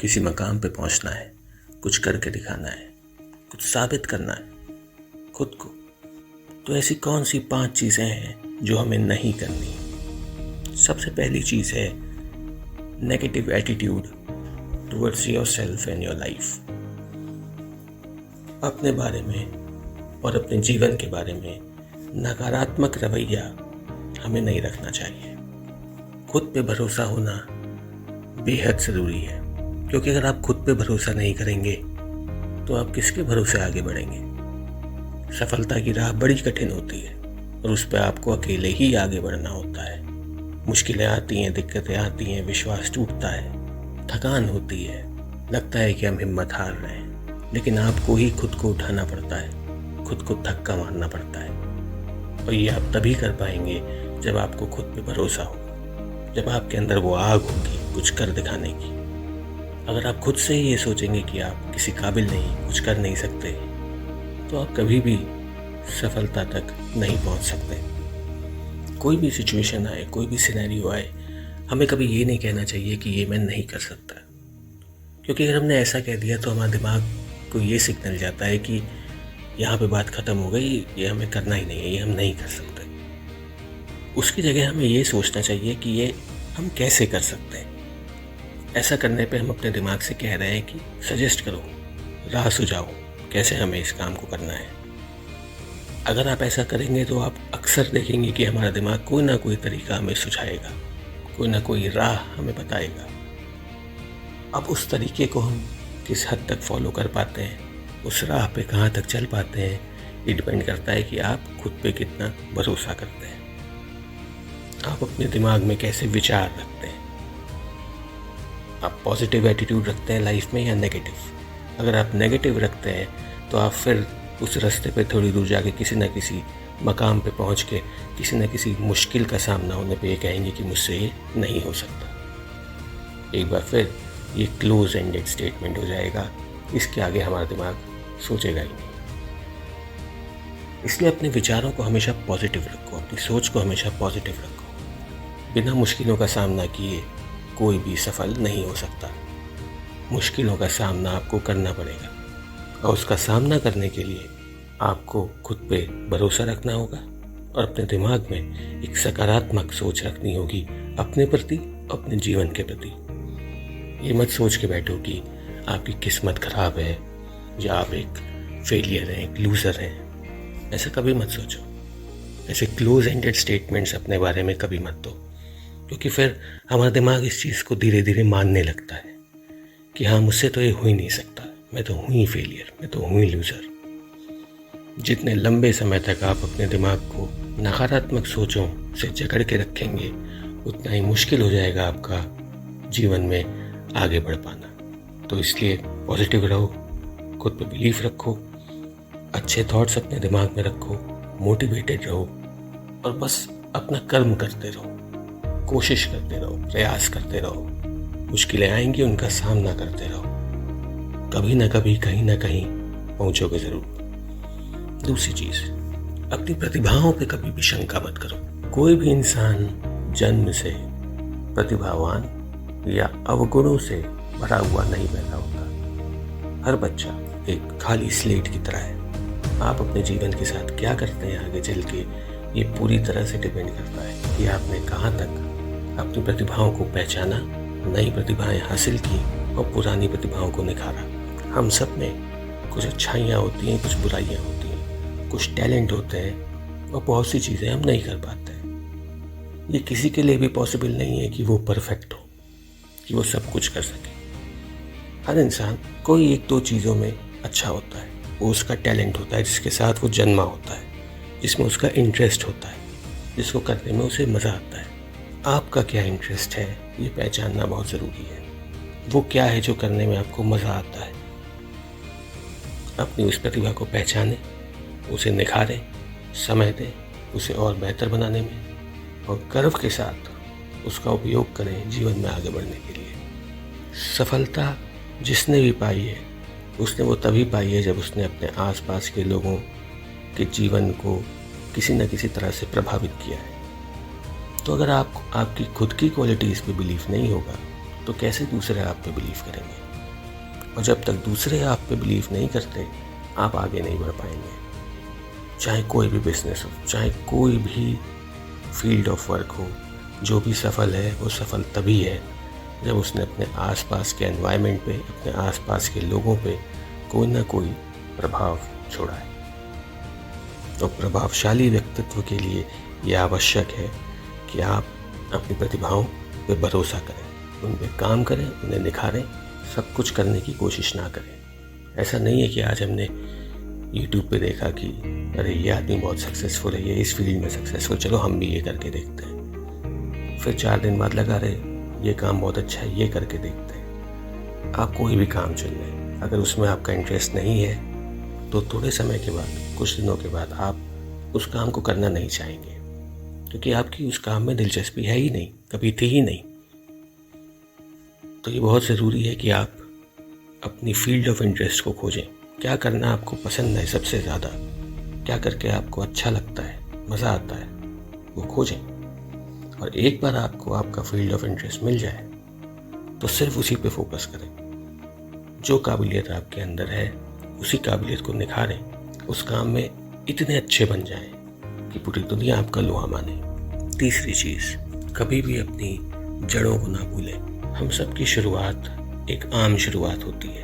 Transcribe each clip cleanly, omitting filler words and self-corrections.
किसी मकाम पे पहुंचना है, कुछ करके दिखाना है, कुछ साबित करना है खुद को, तो ऐसी कौन सी 5 चीज़ें हैं जो हमें नहीं करनी। सबसे पहली चीज़ है negative attitude towards yourself and your life. अपने बारे में और अपने जीवन के बारे में नकारात्मक रवैया हमें नहीं रखना चाहिए। खुद पे भरोसा होना बेहद ज़रूरी है, क्योंकि अगर आप खुद पे भरोसा नहीं करेंगे तो आप किसके भरोसे आगे बढ़ेंगे। सफलता की राह बड़ी कठिन होती है और उस पर आपको अकेले ही आगे बढ़ना होता है। मुश्किलें आती हैं, दिक्कतें आती हैं, विश्वास टूटता है, थकान होती है, लगता है कि हम हिम्मत हार रहे हैं, लेकिन आपको ही खुद को उठाना पड़ता है, खुद को धक्का मारना पड़ता है। और ये आप तभी कर पाएंगे जब आपको खुद पे भरोसा हो, जब आपके अंदर वो आग होगी कुछ कर दिखाने की। अगर आप खुद से ही ये सोचेंगे कि आप किसी काबिल नहीं, कुछ कर नहीं सकते, तो आप कभी भी सफलता तक नहीं पहुंच सकते। कोई भी सिचुएशन आए, कोई भी सिनेरियो आए, हमें कभी ये नहीं कहना चाहिए कि ये मैं नहीं कर सकता, क्योंकि अगर हमने ऐसा कह दिया तो हमारा दिमाग को ये सिग्नल जाता है कि यहाँ पे बात ख़त्म हो गई, ये हमें करना ही नहीं है, ये हम नहीं कर सकते। उसकी जगह हमें ये सोचना चाहिए कि ये हम कैसे कर सकते हैं। ऐसा करने पे हम अपने दिमाग से कह रहे हैं कि सजेस्ट करो, राह सुझाओ, कैसे हमें इस काम को करना है। अगर आप ऐसा करेंगे तो आप अक्सर देखेंगे कि हमारा दिमाग कोई ना कोई तरीका हमें सुझाएगा, कोई ना कोई राह हमें बताएगा। अब उस तरीके को हम किस हद तक फॉलो कर पाते हैं, उस राह पे कहाँ तक चल पाते हैं, ये डिपेंड करता है कि आप खुद पे कितना भरोसा करते हैं, आप अपने दिमाग में कैसे विचार रखते हैं। आप पॉजिटिव एटीट्यूड रखते हैं लाइफ में या नेगेटिव। अगर आप नेगेटिव रखते हैं तो आप फिर उस रास्ते पे थोड़ी दूर जाके किसी न किसी मकाम पे पहुंच के किसी न किसी मुश्किल का सामना होने पे ये कहेंगे कि मुझसे ये नहीं हो सकता। एक बार फिर ये क्लोज एंडेड स्टेटमेंट हो जाएगा, इसके आगे हमारा दिमाग सोचेगा ही नहीं। इसलिए अपने विचारों को हमेशा पॉजिटिव रखो, अपनी सोच को हमेशा पॉजिटिव रखो। बिना मुश्किलों का सामना किए कोई भी सफल नहीं हो सकता। मुश्किलों का सामना आपको करना पड़ेगा और उसका सामना करने के लिए आपको खुद पे भरोसा रखना होगा और अपने दिमाग में एक सकारात्मक सोच रखनी होगी अपने प्रति, अपने जीवन के प्रति। ये मत सोच के बैठो कि आपकी किस्मत खराब है या आप एक फेलियर हैं, एक लूज़र हैं। ऐसा कभी मत सोचो। ऐसे क्लोज एंडेड स्टेटमेंट्स अपने बारे में कभी मत दो, क्योंकि फिर हमारा दिमाग इस चीज़ को धीरे धीरे मानने लगता है कि हाँ, मुझसे तो ये हो ही नहीं सकता, मैं तो हूँ ही फेलियर, मैं तो हूँ ही लूज़र। जितने लंबे समय तक आप अपने दिमाग को नकारात्मक सोचों से जकड़ के रखेंगे, उतना ही मुश्किल हो जाएगा आपका जीवन में आगे बढ़ पाना। तो इसलिए पॉजिटिव रहो, खुद पे बिलीफ रखो, अच्छे थॉट्स अपने दिमाग में रखो, मोटिवेटेड रहो और बस अपना कर्म करते रहो, कोशिश करते रहो, प्रयास करते रहो। मुश्किलें आएंगी, उनका सामना करते रहो, कभी ना कभी कहीं ना कहीं पहुंचोगे ज़रूर। दूसरी चीज़, अपनी प्रतिभाओं पे कभी भी शंका मत करो। कोई भी इंसान जन्म से प्रतिभावान या अवगुणों से भरा हुआ नहीं पैदा होता। हर बच्चा एक खाली स्लेट की तरह है। आप अपने जीवन के साथ क्या करते हैं आगे चल के, ये पूरी तरह से डिपेंड करता है कि आपने कहाँ तक अपनी प्रतिभाओं को पहचाना, नई प्रतिभाएं हासिल की और पुरानी प्रतिभाओं को निखारा। हम सब में कुछ अच्छाइयाँ होती हैं, कुछ बुराइयाँ होती हैं, कुछ टैलेंट होते हैं और बहुत सी चीज़ें हम नहीं कर पाते हैं। ये किसी के लिए भी पॉसिबल नहीं है कि वो परफेक्ट हो, कि वो सब कुछ कर सके। हर इंसान कोई एक दो चीज़ों में अच्छा होता है, वो उसका टैलेंट होता है, जिसके साथ वो जन्मा होता है, जिसमें उसका इंटरेस्ट होता है, जिसको करने में उसे मज़ा आता है। आपका क्या इंटरेस्ट है, ये पहचानना बहुत ज़रूरी है। वो क्या है जो करने में आपको मज़ा आता है। अपनी उस प्रतिभा को पहचानें, उसे निखारें, समय दें उसे और बेहतर बनाने में और गर्व के साथ उसका उपयोग करें जीवन में आगे बढ़ने के लिए। सफलता जिसने भी पाई है, उसने वो तभी पाई है जब उसने अपने आसपास के लोगों के जीवन को किसी न किसी तरह से प्रभावित किया है। तो अगर आपकी खुद की क्वालिटीज़ पे बिलीफ नहीं होगा तो कैसे दूसरे आप पे बिलीव करेंगे? और जब तक दूसरे आप पे बिलीव नहीं करते, आप आगे नहीं बढ़ पाएंगे। चाहे कोई भी बिजनेस हो, चाहे कोई भी फील्ड ऑफ वर्क हो, जो भी सफल है वो सफल तभी है जब उसने अपने आसपास के एनवायरनमेंट पे, अपने आसपास के लोगों पे कोई ना कोई प्रभाव छोड़ा है। तो प्रभावशाली व्यक्तित्व के लिए यह आवश्यक है कि आप अपनी प्रतिभाओं पे भरोसा करें, उन पे काम करें, उन्हें निखारें, सब कुछ करने की कोशिश ना करें। ऐसा नहीं है कि आज हमने यूट्यूब पे देखा कि अरे ये आदमी बहुत सक्सेसफुल है, ये इस फील्ड में सक्सेसफुल, चलो हम भी ये करके देखते हैं। फिर 4 दिन बाद लगा रहे ये काम बहुत अच्छा है, ये करके देखते हैं। आप कोई भी काम चुन लें, अगर उसमें आपका इंटरेस्ट नहीं है तो थोड़े समय के बाद, कुछ दिनों के बाद आप उस काम को करना नहीं चाहेंगे, क्योंकि आपकी उस काम में दिलचस्पी है ही नहीं, कभी थी ही नहीं। तो ये बहुत ज़रूरी है कि आप अपनी फील्ड ऑफ इंटरेस्ट को खोजें। क्या करना आपको पसंद है सबसे ज़्यादा, क्या करके आपको अच्छा लगता है, मज़ा आता है, वो खोजें। और एक बार आपको आपका फील्ड ऑफ इंटरेस्ट मिल जाए तो सिर्फ उसी पे फोकस करें। जो काबिलियत आपके अंदर है उसी काबिलियत को निखारें, उस काम में इतने अच्छे बन जाएं कि पूरी दुनिया आपका लोहा माने। तीसरी चीज़, कभी भी अपनी जड़ों को ना भूलें। हम सब की शुरुआत एक आम शुरुआत होती है।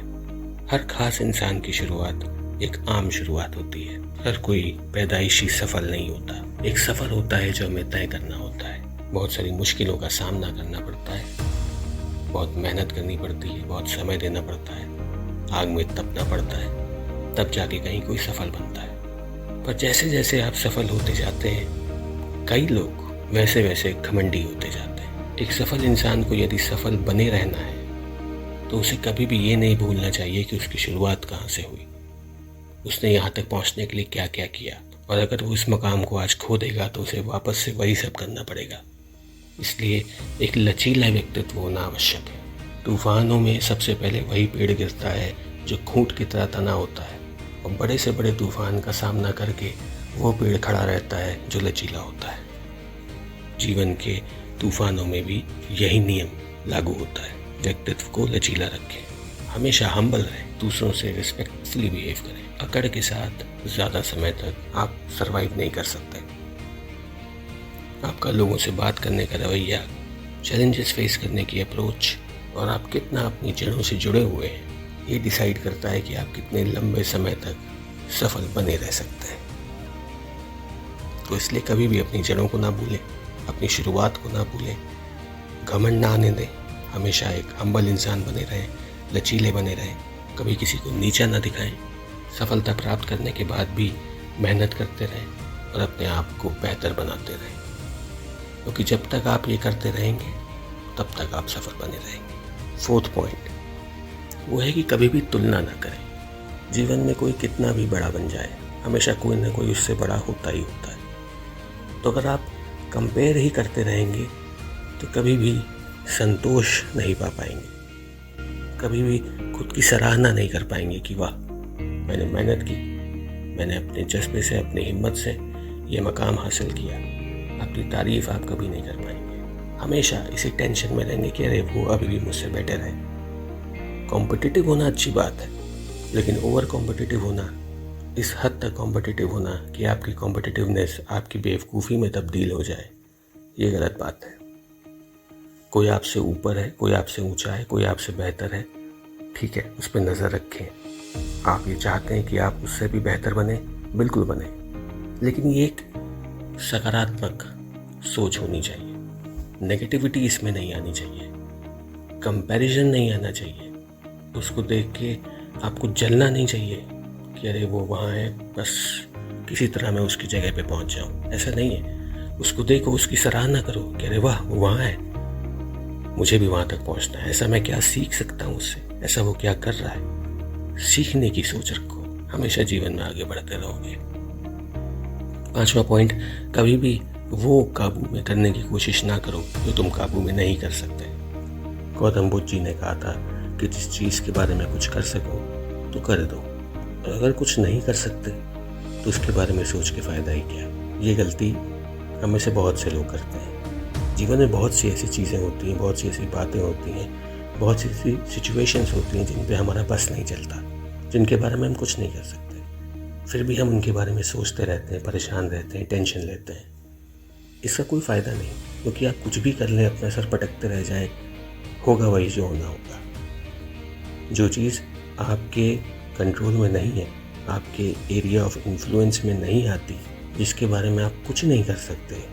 हर खास इंसान की शुरुआत एक आम शुरुआत होती है। हर कोई पैदाइशी सफल नहीं होता। एक सफ़र होता है जो हमें तय करना होता है। बहुत सारी मुश्किलों का सामना करना पड़ता है, बहुत मेहनत करनी पड़ती है, बहुत समय देना पड़ता है, आग में तपना पड़ता है, तब जाके कहीं कोई सफल बनता है। पर जैसे जैसे आप सफल होते जाते हैं, कई लोग वैसे वैसे घमंडी होते जाते हैं। एक सफल इंसान को यदि सफल बने रहना है तो उसे कभी भी ये नहीं भूलना चाहिए कि उसकी शुरुआत कहाँ से हुई, उसने यहाँ तक पहुँचने के लिए क्या क्या किया। और अगर वो इस मकाम को आज खो देगा तो उसे वापस से वही सब करना पड़ेगा। इसलिए एक लचीला व्यक्तित्व होना आवश्यक है। तूफानों में सबसे पहले वही पेड़ गिरता है जो खूंट की तरह तना होता है, और बड़े से बड़े तूफान का सामना करके वो पेड़ खड़ा रहता है जो लचीला होता है। जीवन के तूफानों में भी यही नियम लागू होता है। व्यक्तित्व को लचीला रखें, हमेशा हम्बल रहें, दूसरों से रिस्पेक्टफुली बिहेव करें। अकड़ के साथ ज़्यादा समय तक आप सरवाइव नहीं कर सकते। आपका लोगों से बात करने का रवैया, चैलेंजेस फेस करने की अप्रोच और आप कितना अपनी जड़ों से जुड़े हुए हैं, ये डिसाइड करता है कि आप कितने लंबे समय तक सफल बने रह सकते हैं। तो इसलिए कभी भी अपनी जड़ों को ना भूलें, अपनी शुरुआत को ना भूलें, घमंड ना आने दें, हमेशा एक हम्बल इंसान बने रहें, लचीले बने रहें, कभी किसी को नीचा ना दिखाएं। सफलता प्राप्त करने के बाद भी मेहनत करते रहें और अपने आप को बेहतर बनाते रहें, क्योंकि जब तक आप ये करते रहेंगे तब तक आप सफल बने रहेंगे। 4th पॉइंट वो है कि कभी भी तुलना ना करें। जीवन में कोई कितना भी बड़ा बन जाए, हमेशा कोई ना कोई उससे बड़ा होता ही होता है। तो अगर आप कंपेयर ही करते रहेंगे तो कभी भी संतोष नहीं पा पाएंगे, कभी भी खुद की सराहना नहीं कर पाएंगे कि वाह मैंने मेहनत की, मैंने अपने जज्बे से, अपनी हिम्मत से ये मकाम हासिल किया। अपनी तारीफ आप कभी नहीं कर पाएंगे। हमेशा इसी टेंशन में रहेंगे कि अरे वो अभी भी मुझसे बेटर है। कॉम्पिटिटिव होना अच्छी बात है, लेकिन ओवर कॉम्पिटिटिव होना, इस हद तक कॉम्पिटिटिव होना कि आपकी कॉम्पिटिटिवनेस आपकी बेवकूफ़ी में तब्दील हो जाए, ये गलत बात है। कोई आपसे ऊपर है, कोई आपसे ऊंचा है, कोई आपसे बेहतर है, ठीक है, उस पर नज़र रखें। आप ये चाहते हैं कि आप उससे भी बेहतर बने, बिल्कुल बने, लेकिन ये एक सकारात्मक सोच होनी चाहिए। नेगेटिविटी इसमें नहीं आनी चाहिए, कंपैरिजन नहीं आना चाहिए। उसको देख के आपको जलना नहीं चाहिए कि अरे वो वहाँ है, बस किसी तरह मैं उसकी जगह पे पहुँच जाऊँ। ऐसा नहीं है। उसको देखो, उसकी सराहना करो कि अरे वाह वो वहाँ है, मुझे भी वहाँ तक पहुँचना है। ऐसा मैं क्या सीख सकता हूँ उससे, ऐसा वो क्या कर रहा है। सीखने की सोच रखो, हमेशा जीवन में आगे बढ़ते रहोगे। 5वां पॉइंट, कभी भी वो काबू में करने की कोशिश ना करो जो तुम काबू में नहीं कर सकते। गौतम बुद्ध जी ने कहा था कि जिस चीज़ के बारे में कुछ कर सको तो कर दो, और अगर कुछ नहीं कर सकते तो उसके बारे में सोच के फ़ायदा ही क्या। ये गलती हमें से बहुत से लोग करते हैं। जीवन में बहुत सी ऐसी चीज़ें होती हैं, बहुत सी ऐसी बातें होती हैं बहुत सी ऐसी सिचुएशंस होती हैं जिन पे हमारा बस नहीं चलता, जिनके बारे में हम कुछ नहीं कर सकते, फिर भी हम उनके बारे में सोचते रहते हैं, परेशान रहते हैं, टेंशन लेते हैं। इसका कोई फ़ायदा नहीं, क्योंकि आप कुछ भी कर लें, अपना सर पटकते रह जाएं, होगा वही जो होना होगा। जो चीज़ आपके कंट्रोल में नहीं है, आपके एरिया ऑफ इन्फ्लुएंस में नहीं आती, जिसके बारे में आप कुछ नहीं कर सकते,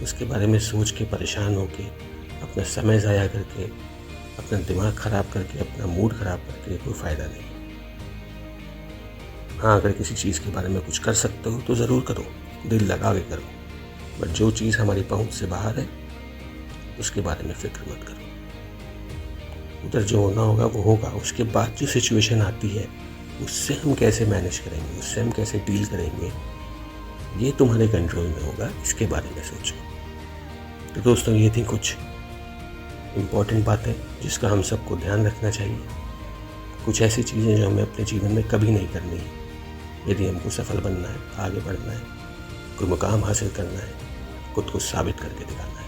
उसके बारे में सोच के परेशान होके, अपना समय ज़ाया करके, अपना दिमाग ख़राब करके, अपना मूड ख़राब करके कोई फ़ायदा नहीं। हाँ, अगर किसी चीज़ के बारे में कुछ कर सकते हो तो ज़रूर करो, दिल लगा के करो, बट जो चीज़ हमारी पहुंच से बाहर है उसके बारे में फ़िक्र मत करो। उधर जो होना होगा वो होगा, उसके बाद जो सिचुएशन आती है उससे हम कैसे मैनेज करेंगे, उससे हम कैसे डील करेंगे, ये तुम्हारे कंट्रोल में होगा, इसके बारे में सोचो। तो दोस्तों, ये थी कुछ इम्पॉर्टेंट बातें जिसका हम सबको ध्यान रखना चाहिए। कुछ ऐसी चीज़ें जो हमें अपने जीवन में कभी नहीं करनी है, यदि हमको सफल बनना है, आगे बढ़ना है, कोई मुकाम हासिल करना है, खुद को साबित करके दिखाना है।